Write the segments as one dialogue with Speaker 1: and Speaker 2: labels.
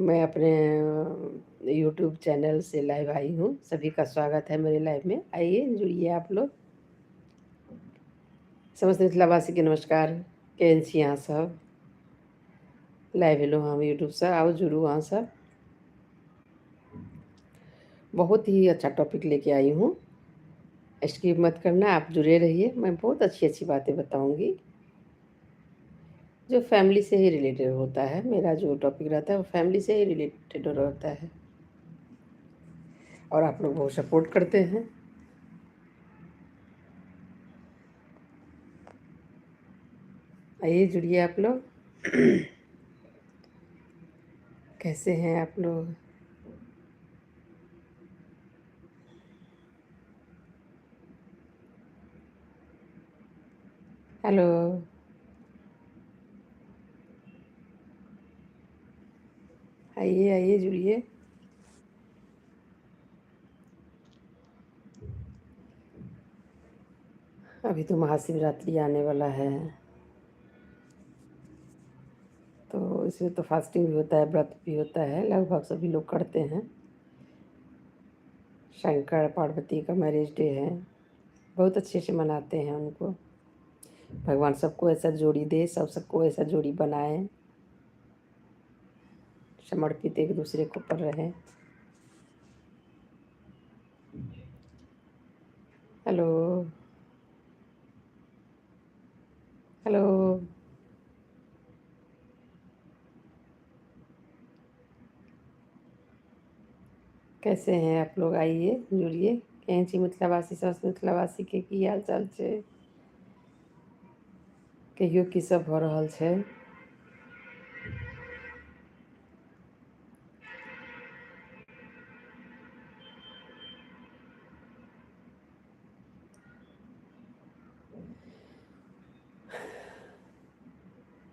Speaker 1: मैं अपने YouTube channel से लाइव आई हूँ। सभी का स्वागत है मेरे लाइव में। आइए जुड़िए आप लोग। समस्त मिथिलावासी के नमस्कार। केहन छी अहाँ सब? लाइव भेलहुँ हम यूट्यूब से, आओ जुड़ू अहाँ सब। बहुत ही अच्छा टॉपिक लेके आई हूँ। स्किप मत करना, आप जुड़े रहिए। मैं बहुत अच्छी अच्छी बातें बताऊँगी जो फैमिली से ही रिलेटेड होता है। मेरा जो टॉपिक रहता है वो फैमिली से ही रिलेटेड रहता है, और आप लोग बहुत सपोर्ट करते हैं। आइए जुड़िए आप लोग। कैसे हैं आप लोग? हेलो। आइए आइए जुड़िए। अभी तो महाशिवरात्रि आने वाला है, तो इसमें तो फास्टिंग भी होता है, व्रत भी होता है, लगभग सभी लोग करते हैं। शंकर पार्वती का मैरिज डे है, बहुत अच्छे से मनाते हैं उनको। भगवान सबको ऐसा जोड़ी दे, सबको ऐसा जोड़ी बनाए, समर्पित एक दूसरे को पर रहे। Hello hello. कैसे हैं आप लोग? आइए जुड़िए। केहन छी मिथिलावासी, समस्त मिथिलावासी के की हाल चाल छै? कहियो की सब भऽ रहल छै?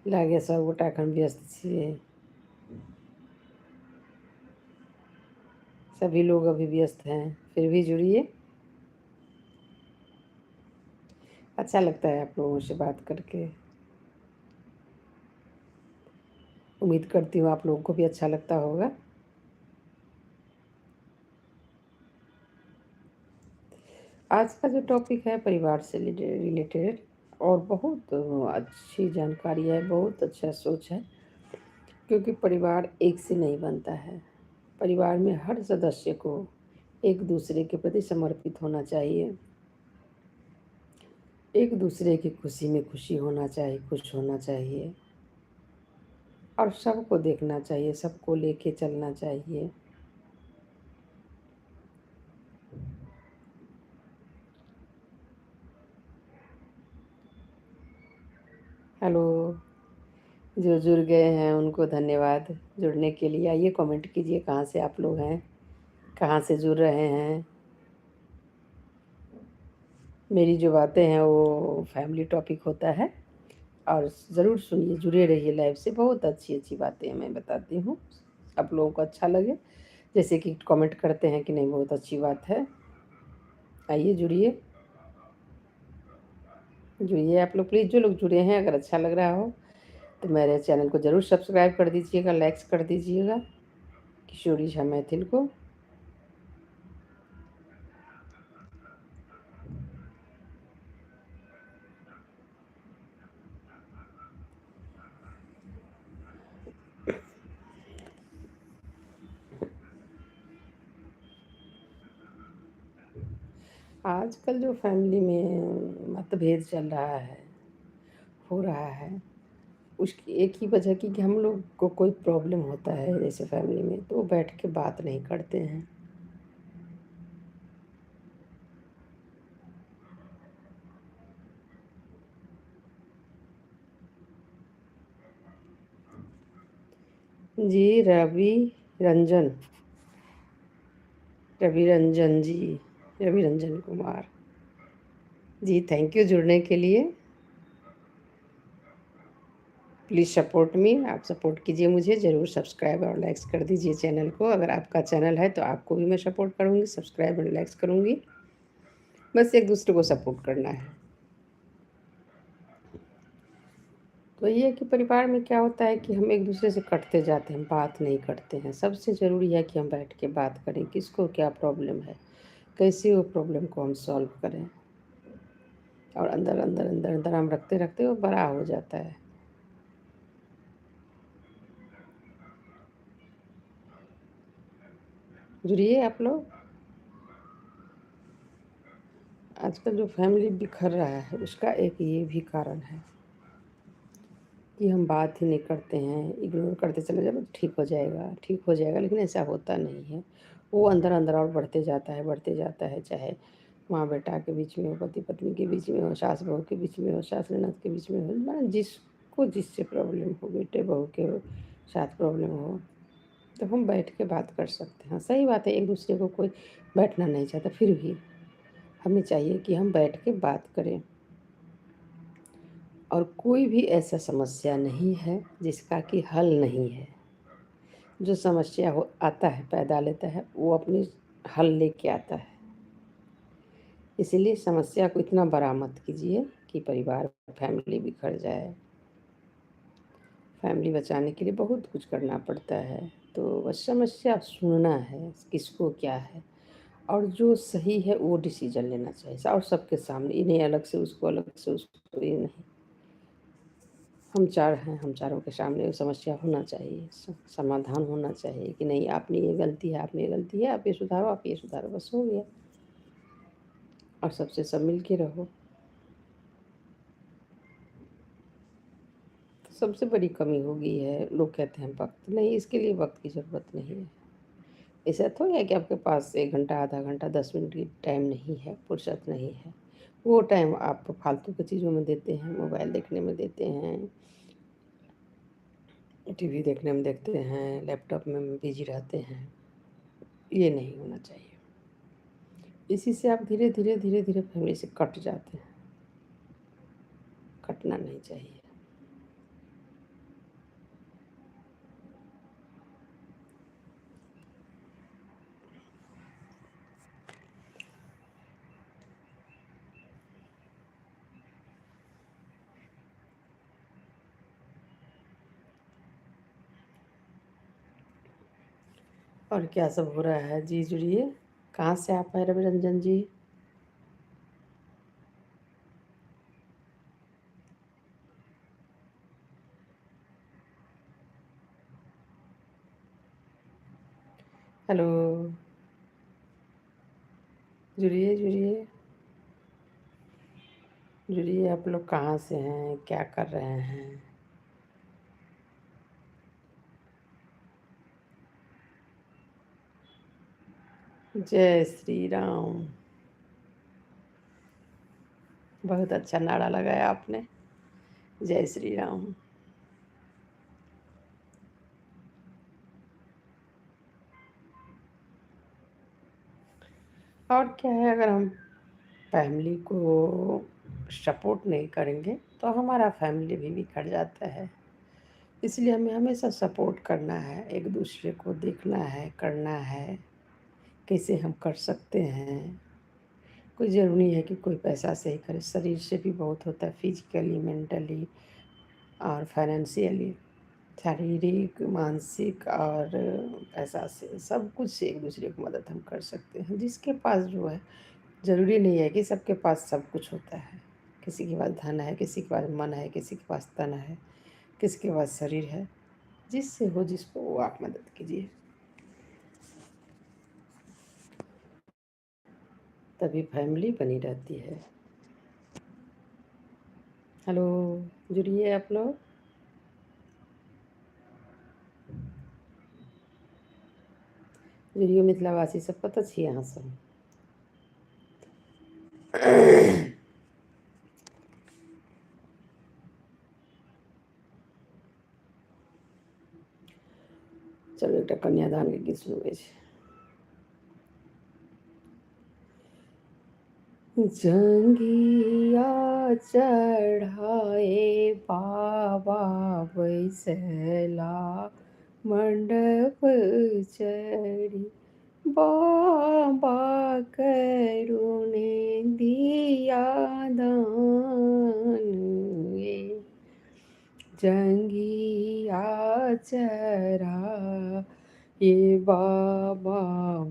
Speaker 1: लागैए सबगोटा एखन व्यस्त छियै। सभी लोग अभी व्यस्त हैं, फिर भी जुड़िए। अच्छा लगता है आप लोगों से बात करके। उम्मीद करती हूँ आप लोगों को भी अच्छा लगता होगा। आज का जो टॉपिक है परिवार से रिलेटेड, और बहुत अच्छी जानकारी है, बहुत अच्छा सोच है। क्योंकि परिवार एक से नहीं बनता है। परिवार में हर सदस्य को एक दूसरे के प्रति समर्पित होना चाहिए, एक दूसरे की खुशी में खुशी होना चाहिए, खुश होना चाहिए, और सबको देखना चाहिए, सबको लेके चलना चाहिए। हेलो। जो जुड़ गए हैं उनको धन्यवाद जुड़ने के लिए। आइए कमेंट कीजिए कहाँ से आप लोग हैं, कहाँ से जुड़ रहे हैं। मेरी जो बातें हैं वो फैमिली टॉपिक होता है, और ज़रूर सुनिए, जुड़े रहिए लाइव से। बहुत अच्छी अच्छी बातें मैं बताती हूँ, आप लोगों को अच्छा लगे। जैसे कि कमेंट करते हैं कि नहीं, बहुत अच्छी बात है। आइए जुड़िए जुड़िए आप लोग प्लीज़। जो लोग जुड़े हैं, अगर अच्छा लग रहा हो तो मेरे चैनल को ज़रूर सब्सक्राइब कर दीजिएगा, लाइक्स कर दीजिएगा किशोरी झा मैथिल को। आजकल जो फैमिली में मतभेद चल रहा है, हो रहा है, उसकी एक ही वजह की कि हम लोग को कोई प्रॉब्लम होता है जैसे फैमिली में, तो वो बैठ के बात नहीं करते हैं। जी रंजन रवि रंजन जी, रवि रंजन कुमार जी, थैंक यू जुड़ने के लिए। प्लीज़ सपोर्ट मी, आप सपोर्ट कीजिए मुझे, ज़रूर सब्सक्राइब और लाइक्स कर दीजिए चैनल को। अगर आपका चैनल है तो आपको भी मैं सपोर्ट करूँगी, सब्सक्राइब और लाइक्स करूँगी। बस एक दूसरे को सपोर्ट करना है। तो ये है कि परिवार में क्या होता है कि हम एक दूसरे से कटते जाते हैं, बात नहीं करते हैं। सबसे ज़रूरी है कि हम बैठ के बात करें, किसको क्या प्रॉब्लम है, कैसे वो प्रॉब्लम को हम सॉल्व करें। और अंदर अंदर अंदर अंदर हम रखते रखते वो बड़ा हो जाता है। जुड़िए आप लोग। आजकल जो फैमिली बिखर रहा है उसका एक ये भी कारण है कि हम बात ही नहीं करते हैं, इग्नोर करते चले जाओ, ठीक हो जाएगा ठीक हो जाएगा, लेकिन ऐसा होता नहीं है। वो अंदर अंदर और बढ़ते जाता है बढ़ते जाता है, चाहे माँ बेटा के बीच में हो, पति पत्नी के बीच में हो, सास बहू के बीच में हो, सास ननद के बीच में हो, माने जिसको जिससे प्रॉब्लम हो, बेटे बहू के साथ प्रॉब्लम हो, तो हम बैठ के बात कर सकते हैं। सही बात है, एक दूसरे को कोई बैठना नहीं चाहता, फिर भी हमें चाहिए कि हम बैठ के बात करें। और कोई भी ऐसा समस्या नहीं है जिसका कि हल नहीं है। जो समस्या हो आता है, पैदा लेता है, वो अपनी हल लेके आता है। इसीलिए समस्या को इतना बड़ा मत कीजिए कि परिवार फैमिली बिखर जाए। फैमिली बचाने के लिए बहुत कुछ करना पड़ता है। तो बस समस्या सुनना है, किसको क्या है, और जो सही है वो डिसीजन लेना चाहिए, और सबके सामने, इन्हें अलग से उसको अलग से उसको, ये नहीं। हम चार हैं, हम चारों के सामने वो समस्या होना चाहिए, समाधान होना चाहिए कि नहीं, आपने ये गलती है, आपने ये गलती है, आप ये सुधारो, आप ये सुधारो, बस हो गया। और सबसे सब मिल के रहो। तो सबसे बड़ी कमी हो गई है, लोग कहते हैं वक्त नहीं, इसके लिए वक्त की ज़रूरत नहीं है। ऐसा थोड़ी है कि आपके पास 1 घंटा, आधा घंटा, 10 मिनट की टाइम नहीं है, फुर्सत नहीं है। वो टाइम आप फालतू की चीज़ों में देते हैं, मोबाइल देखने में देते हैं, टीवी देखने में देखते हैं, लैपटॉप में बिजी रहते हैं। ये नहीं होना चाहिए। इसी से आप धीरे धीरे धीरे धीरे फैमिली से कट जाते हैं। कटना नहीं चाहिए। और क्या सब हो रहा है जी, जुड़िए। कहाँ से आप हैं रवि रंजन जी? हेलो। जुड़िए जुड़िए जुड़िए, आप लोग कहाँ से हैं, क्या कर रहे हैं? जय श्री राम। बहुत अच्छा नारा लगाया आपने। जय श्री राम। और क्या है, अगर हम फैमिली को सपोर्ट नहीं करेंगे तो हमारा फैमिली भी बिखर जाता है। इसलिए हमें हमेशा सपोर्ट करना है, एक दूसरे को देखना है, करना है, कैसे हम कर सकते हैं। कोई ज़रूरी नहीं है कि कोई पैसा से ही करे, शरीर से भी बहुत होता है, फिजिकली, मेंटली और फाइनेंशियली, शारीरिक, मानसिक और पैसा से, सब कुछ से एक दूसरे को मदद हम कर सकते हैं। जिसके पास जो है, ज़रूरी नहीं है कि सबके पास सब कुछ होता है। किसी के पास धन है, किसी के पास मन है, किसी के पास तन है, किसी के पास शरीर है। जिससे हो जिसको वो आप मदद कीजिए, तभी फैमिली बनी रहती है। हेलो। जुड़िए आप लोग। जुड़िए मिथिलावासी सब पता छी यहाँ सब। चलो एक कन्यादान के गीत सुनबै छी। जंगिया चढ़ाए बाबा बैसला मंडप चढ़ी, बाबा करुणे दिया दान, जंगिया चरा ये बाबा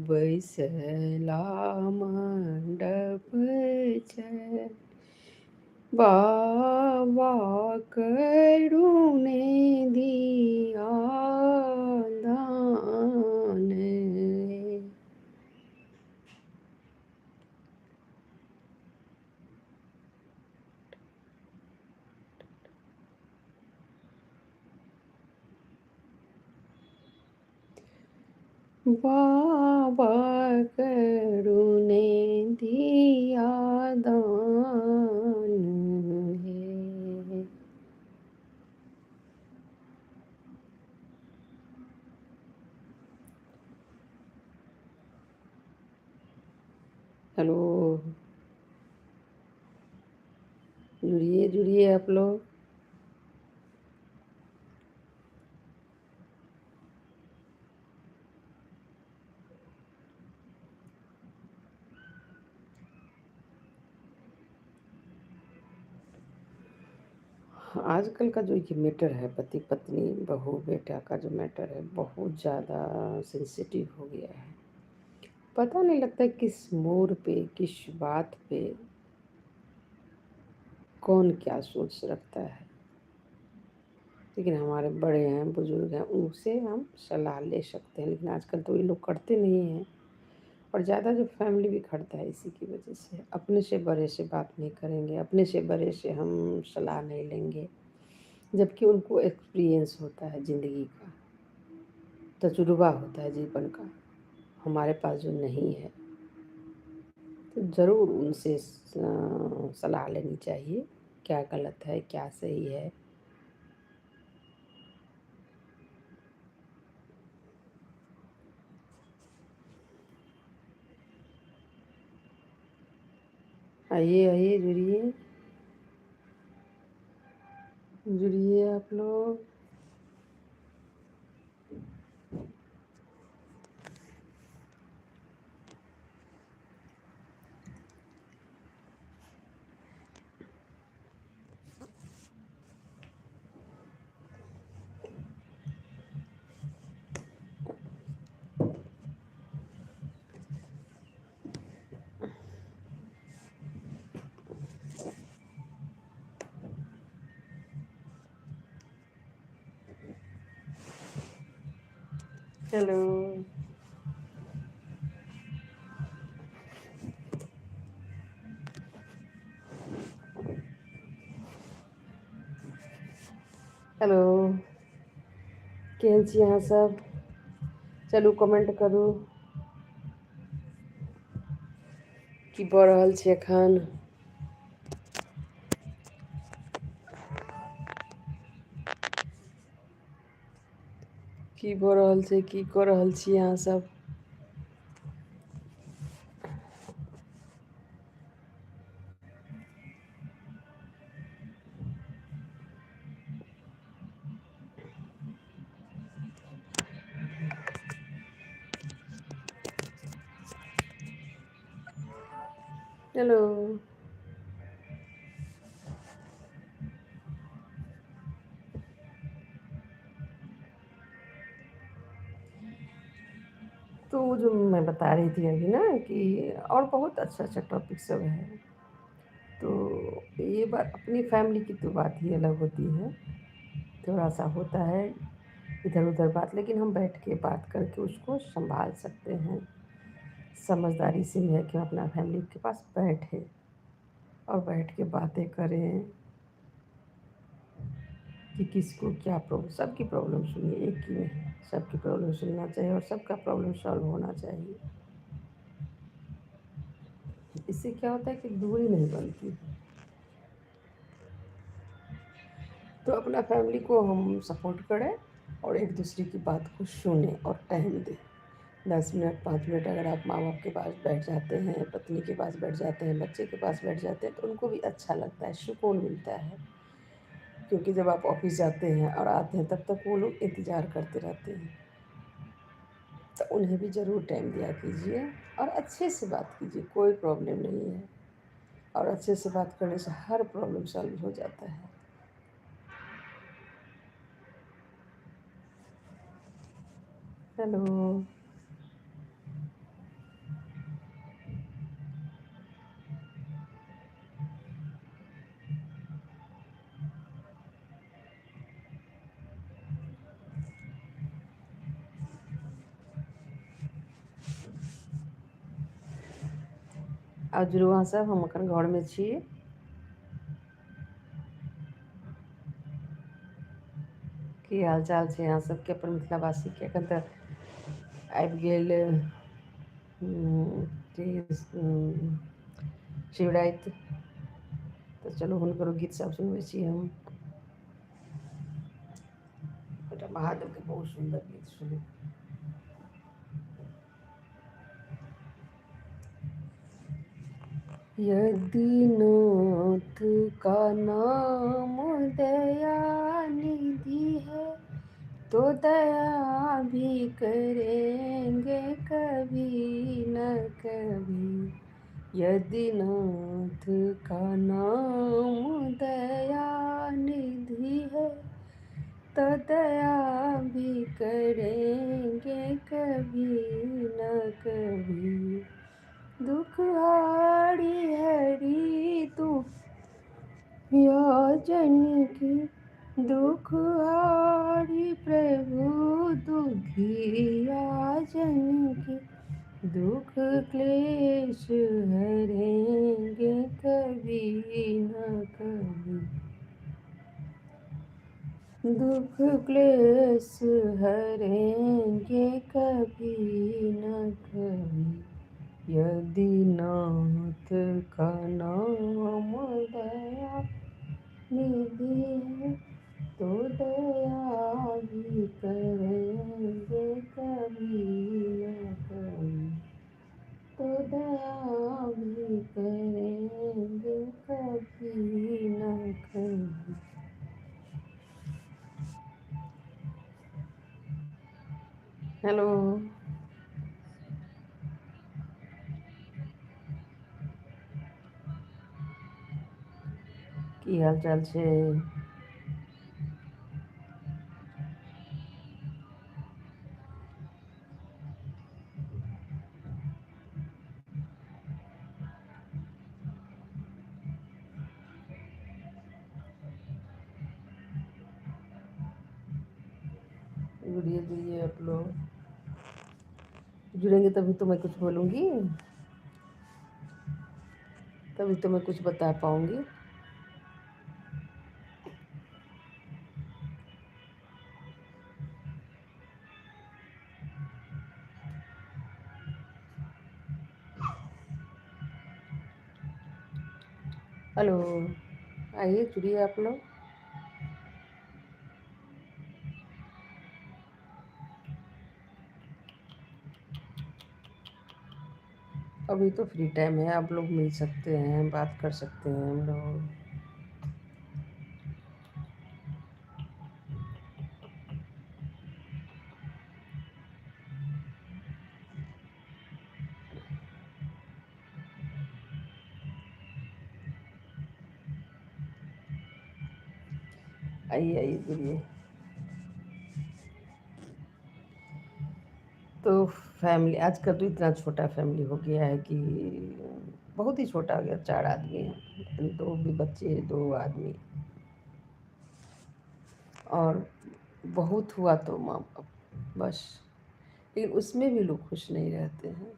Speaker 1: बैसला मंडप छै बाबा करुणे दिया दान बाबा करुणे दिया दान है। हेलो, जुड़िए जुड़िए आप लोग। आजकल का जो ये मैटर है, पति पत्नी बहू बेटा का जो मैटर है, बहुत ज़्यादा सेंसिटिव हो गया है। पता नहीं लगता किस मोड़ पे, किस बात पे कौन क्या सोच रखता है। लेकिन हमारे बड़े हैं, बुजुर्ग हैं, उनसे हम सलाह ले सकते हैं, लेकिन आजकल तो ये लोग करते नहीं हैं। और ज़्यादा जो फैमिली बिखरता है इसी की वजह से। अपने से बड़े से बात नहीं करेंगे, अपने से बड़े से हम सलाह नहीं लेंगे, जबकि उनको एक्सपीरियंस होता है ज़िंदगी का, तजुर्बा होता है जीवन का, हमारे पास जो नहीं है। तो ज़रूर उनसे सलाह लेनी चाहिए, क्या गलत है क्या सही है। आइए आइए, जुड़िए जुड़िए आप लोग। हेलो, हेलो, केहन छी अहाँ सब? चलू कमेंट करू, की भऽ रहल छै एखन। की भऽ रहल छै, की कऽ रहल छी अहाँ सब? हेलो, तो जो मैं बता रही थी अभी ना कि और बहुत अच्छा अच्छा टॉपिक सब है। तो ये बात अपनी फैमिली की तो बात ही अलग होती है। थोड़ा सा होता है इधर उधर बात, लेकिन हम बैठ के बात करके उसको संभाल सकते हैं। समझदारी से है कि हम अपना फैमिली के पास बैठे और बैठ के बातें करें कि किसको क्या प्रॉब्लम, सबकी प्रॉब्लम सुनिए, एक की नहीं, सबकी प्रॉब्लम सुनना चाहिए और सबका प्रॉब्लम सॉल्व होना चाहिए। इससे क्या होता है कि दूरी नहीं बनती। तो अपना फैमिली को हम सपोर्ट करें और एक दूसरे की बात को सुने और टाइम दें। 10 मिनट 5 मिनट अगर आप माँ बाप के पास बैठ जाते हैं, पत्नी के पास बैठ जाते हैं, बच्चे के पास बैठ जाते हैं, तो उनको भी अच्छा लगता है, सुकून मिलता है। क्योंकि जब आप ऑफिस जाते हैं और आते हैं तब तक वो लोग इंतज़ार करते रहते हैं। तो उन्हें भी ज़रूर टाइम दिया कीजिए और अच्छे से बात कीजिए, कोई प्रॉब्लम नहीं है। और अच्छे से बात करने से हर प्रॉब्लम सॉल्व हो जाता है। हेलो। आ जुड़वा सब हम अखन घर में छी। की हाल चाल छै अहाँ सबके अपन मिथिलावासी के? एखन तऽ आबि गेल शिवराति, तऽ चलू हुनकरो गीत सब सुनबै छी हम। एकटा महादेव के बहुत सुंदर गीत सुनू। यदि नाथ का नाम दयानिधि है तो दया भी करेंगे कभी न कभी। यदि नाथ का नाम दयानिधि है तो दया भी करेंगे कभी न कभी। दुख हारी हरी तू या जन की, दुख हारी प्रभु दुखिया जन की। दुख क्लेश हरेंगे कभी न कभी। दुख क्लेश हरेंगे कभी न कभी। यदि नाथ का नाम दया निधि है तो दया भी करेंगे कभी न कभी। तो दया भी करेंगे कभी न कभी। हेलो। की हाल चाल छै? जुड़िए जुड़िए आप लोग, जुड़ेंगे तभी तो मैं कुछ बोलूँगी, तभी तो मैं कुछ बता पाऊँगी। हेलो, आइए जुड़िए आप लोग। अभी तो फ्री टाइम है, आप लोग मिल सकते हैं, बात कर सकते हैं हम लोग। आइए आइए जुड़िए। तो फैमिली आजकल तो इतना छोटा फैमिली हो गया है कि बहुत ही छोटा हो गया, 4 आदमी हैं, 2 भी बच्चे, 2 आदमी। और बहुत हुआ तो माँ बाप, बस। लेकिन उसमें भी लोग खुश नहीं रहते हैं।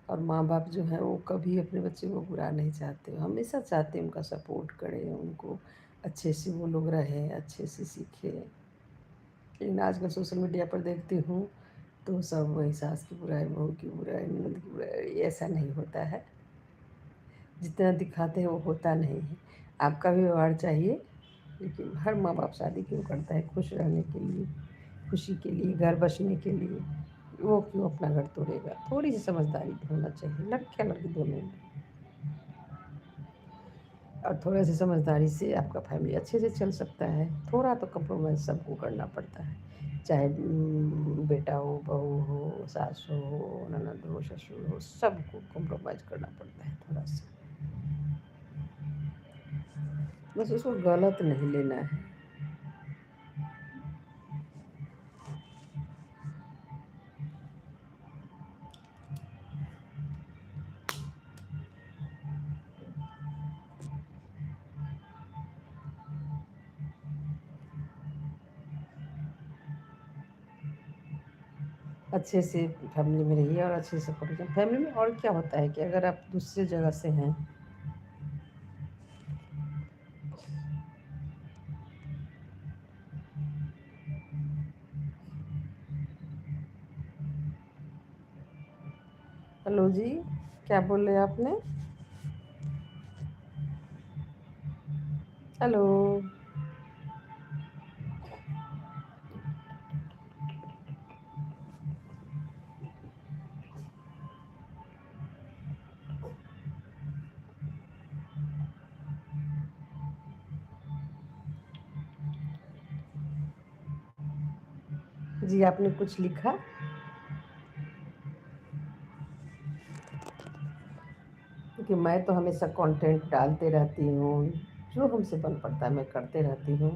Speaker 1: और माँ बाप जो है वो कभी अपने बच्चे को बुरा नहीं चाहते, हमेशा चाहते हैं उनका सपोर्ट करें, उनको अच्छे से वो लोग रहें, अच्छे से सीखें। लेकिन आजकल सोशल मीडिया पर देखती हूँ तो सब वही सास की बुराई, बहू की बुराई, ननद की बुराई, ऐसा नहीं होता है। जितना दिखाते हैं वो होता नहीं है। आपका भी व्यवहार चाहिए, लेकिन हर माँ बाप शादी क्यों करता है? खुश रहने के लिए, खुशी के लिए, घर बसने के लिए। वो क्यों अपना घर तोड़ेगा? थोड़ी सी समझदारी होना चाहिए, लड़का लड़की दोनों में। और थोड़ा सी समझदारी से आपका फैमिली अच्छे से चल सकता है। थोड़ा तो कंप्रोमाइज़ सबको करना पड़ता है, चाहे बेटा हो, बहू हो, सास हो, ननद हो, ससुर हो, सबको कंप्रोमाइज़ करना पड़ता है थोड़ा सा। बस उसको गलत नहीं लेना है। अच्छे से फैमिली में रहिए और अच्छे से पढ़िए। फैमिली में और क्या होता है कि अगर आप दूसरी जगह से हैं। हेलो जी, क्या बोल रहे हैं आपने? हेलो। जी, आपने कुछ लिखा? क्योंकि मैं तो हमेशा कंटेंट डालते रहती हूँ, जो हमसे बन पड़ता है मैं करते रहती हूँ।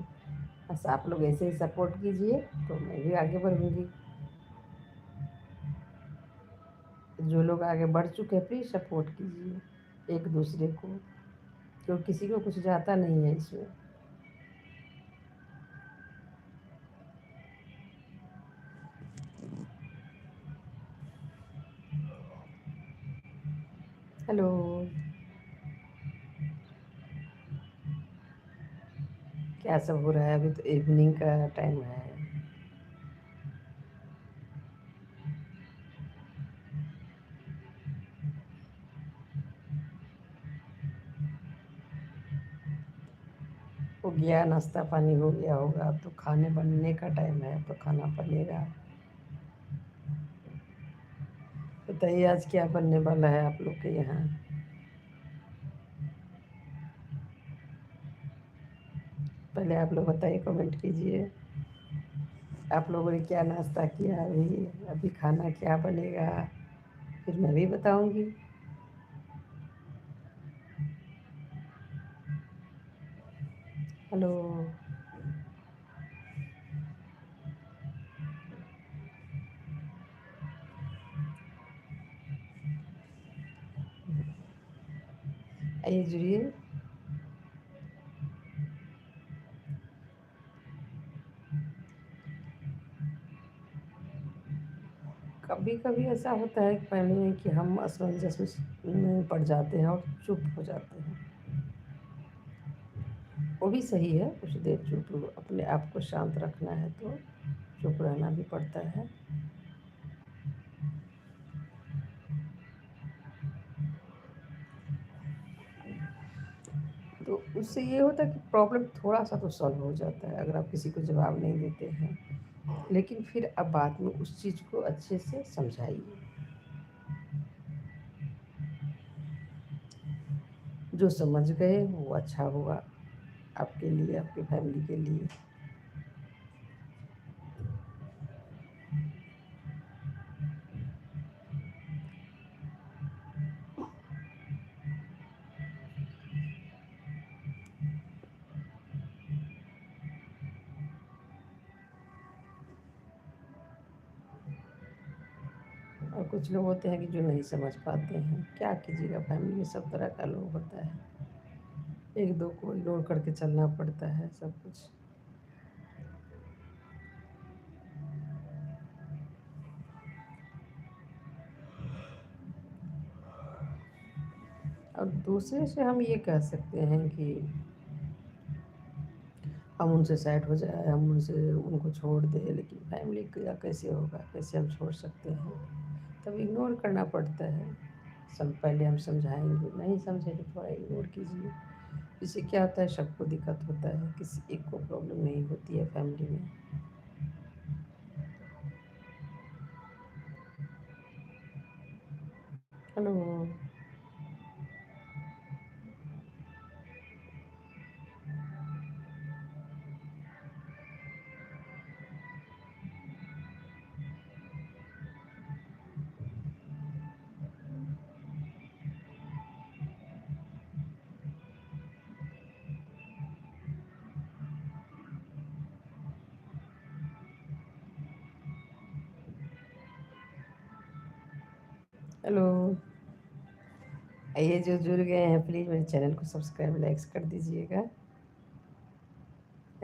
Speaker 1: बस आप लोग ऐसे ही सपोर्ट कीजिए तो मैं भी आगे बढ़ूँगी। जो लोग आगे बढ़ चुके हैं प्लीज़ सपोर्ट कीजिए एक दूसरे को, क्योंकि किसी को कुछ जाता नहीं है इसमें। हेलो। क्या सब हो रहा है? अभी तो इवनिंग का टाइम है। हो गया नाश्ता पानी हो गया होगा, अब तो खाने बनने का टाइम है, तो खाना बनेगा। बताइए आज क्या बनने वाला है आप लोग के यहाँ? पहले आप लोग बताइए, कमेंट कीजिए। आप लोगों ने क्या नाश्ता किया? अभी अभी खाना क्या बनेगा? फिर मैं भी बताऊंगी। हेलो। आइए जुड़िए। कभी कभी ऐसा होता है फैमिली में कि हम असमंजस में पड़ जाते हैं और चुप हो जाते हैं। वो भी सही है, कुछ देर चुप अपने आप को शांत रखना है तो चुप रहना भी पड़ता है। तो उससे ये होता है कि प्रॉब्लम थोड़ा सा तो सॉल्व हो जाता है अगर आप किसी को जवाब नहीं देते हैं। लेकिन फिर अब बाद में उस चीज़ को अच्छे से समझाइए। जो समझ गए वो अच्छा हुआ आपके लिए, आपकी फैमिली के लिए। और कुछ लोग होते हैं कि जो नहीं समझ पाते हैं, क्या कीजिएगा, फैमिली में सब तरह का लोग होता है। एक दो को इग्नोर करके चलना पड़ता है सब कुछ। और दूसरे से हम ये कह सकते हैं कि हम उनसे साइड हो जाए, हम उनसे उनको छोड़ दें, लेकिन फैमिली का कैसे होगा, कैसे हम छोड़ सकते हैं? तब इग्नोर करना पड़ता है। सब पहले हम समझाएंगे, नहीं समझे तो थोड़ा इग्नोर कीजिए। इससे क्या होता है, सबको दिक्कत होता है, किसी एक को प्रॉब्लम नहीं होती है फैमिली में। हेलो। हेलो। ये जो जुड़ गए हैं प्लीज़ मेरे चैनल को सब्सक्राइब लाइक्स कर दीजिएगा।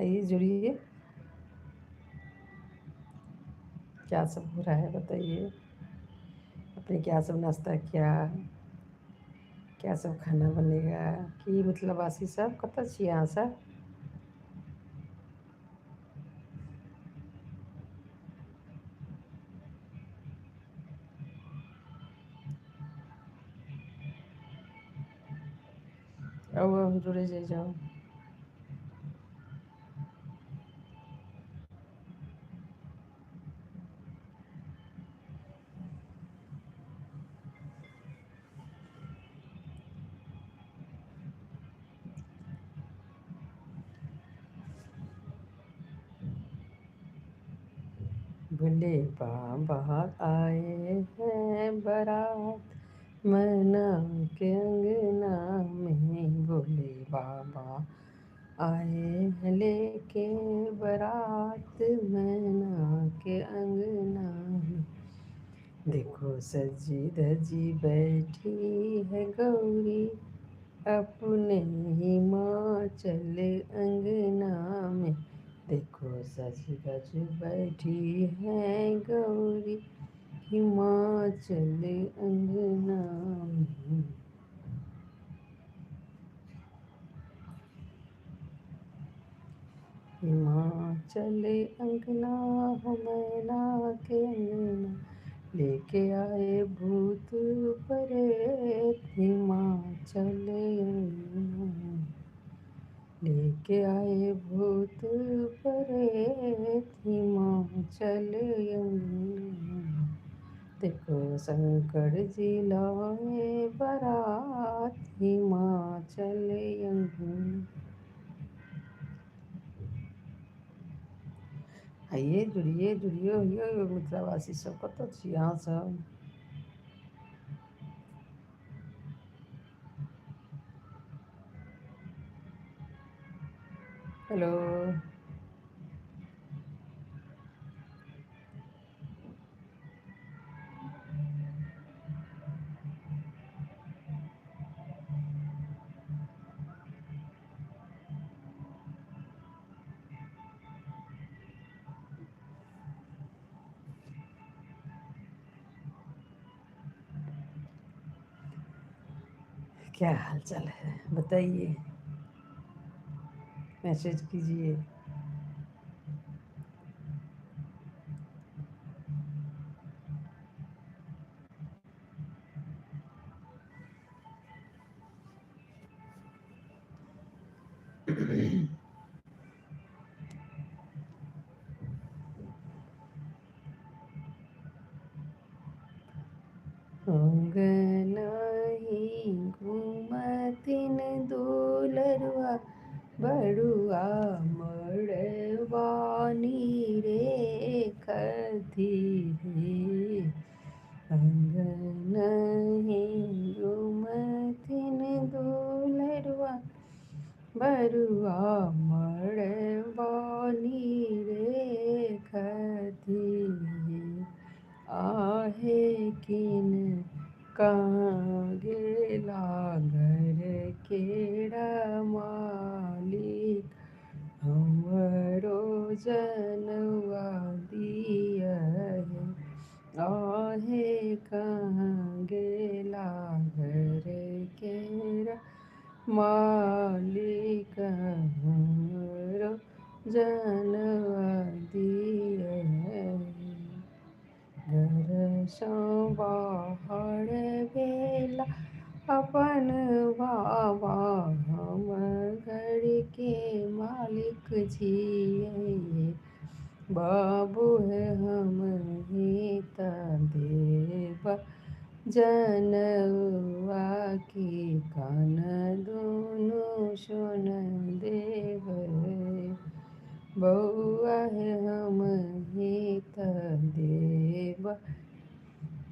Speaker 1: आइए जुड़िए। क्या सब हो रहा है बताइए। आपने क्या सब नाश्ता किया? क्या सब खाना बनेगा? कि मतलब आशी सब कतऽ छियै अहाँ सब? अब हम जुड़े जाइ जाओ। भोले बाबा आए हैं बारात मैना के अंगना में। भोले बाबा आए हैं लेके बारात मैना के अंगना में। देखो सजी धजी बैठी है गौरी अपने हिमाचल अंगना में। देखो सज धज बैठी है गौरी हिमाचल अंगना में। हिमाचल अंगना हो मैना के अंगना लेके आए भूत प्रेत। हिमाचल अंगना लेके आए भूत प्रेत। हिमाचल अंगना। देखो शंकर जी लाए बारात हिमाचल अंगना। आइए जुड़िए जुड़िए होइए मिथिलावासी सब कतऽ छी अहाँ सब? हेलो। क्या हाल चाल है बताइए, मैसेज कीजिए। अंगनहि घूमतिन दुलरुआ बड़ुआ मड़वा नीरे खती रे। अंगनहि घूमतिन दुलरुआ बरुआ मड़वा नीरे खती रे। आहे किन कहाँ गेला घर केरा मालिक हमरो जनवा दिया है। आहे कहाँ गेला घर केरा मालिक हमरो जनवा दिया है। घर सँ बाहर भेला अपन बाबा हम घर के मालिक छियै। बाबू है हम ही त देब जनवा की कान दुनू सुन देब। बउआ है हम ही त देब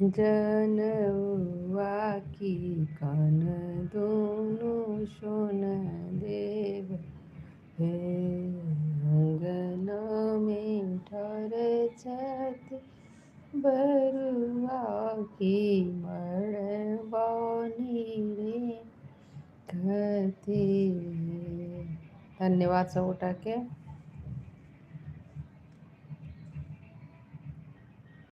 Speaker 1: जनवा की कान दुनू सुन देब। हे अंगना में ठाढ़ छथि बरुआ की मड़वा नीरे खती। धन्यवाद सब उठा के।